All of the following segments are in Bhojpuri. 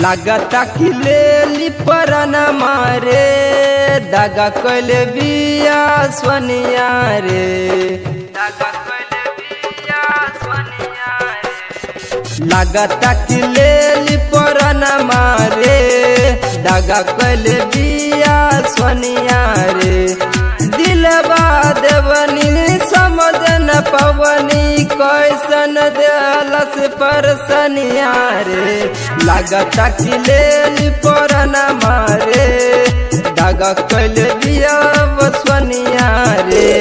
लागता कि लेली परन मारे दागा कैले बिया सोनिया रे दागा कैले बिया सोनिया रे। लागता कि लेली परन मारे दागा कैले बिया सोनिया रे। दिलवा देवनी समझ न पवनी कैसन देलस परसनिया रे। लागता कि लेली परन मारे दागा कैले बिया सोनिया रे।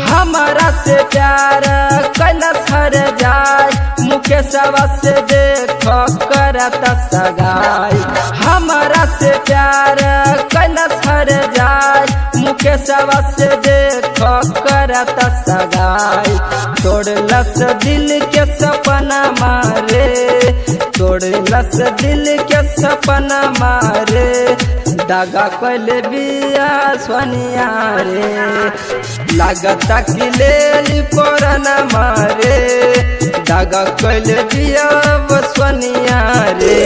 हमारा से प्यार कैलस हर जाय मुकेशवा से देख करत सगाई। हमारा से प्यार कैलस हर जाय मुकेशवा से देख करत सगाई। तोड़लस दिल के सपना मारे तोड़लस दिल के सपना मारे दागा कैले बिया सोनिया रे। लागता कि लेली परन मारे दागा कैले बिया सोनिया रे।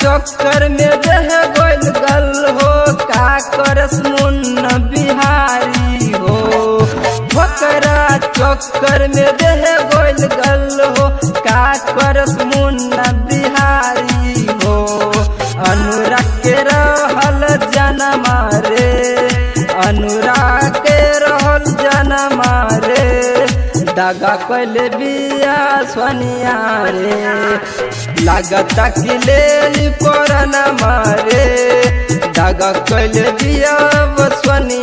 चक्कर में रह गोल गल हो का करस मुन्ना बिहारी हो। फकरा चक्कर में रह गोल गल हो का करस मुन्ना बिहारी हो। अनुराग के रहल जनमा रे अनुराग के रहल जनमा रे दागा कैले बिया सोनिया रे। लागता कि लेली परन मारे दागा कैले बिया सोनिया।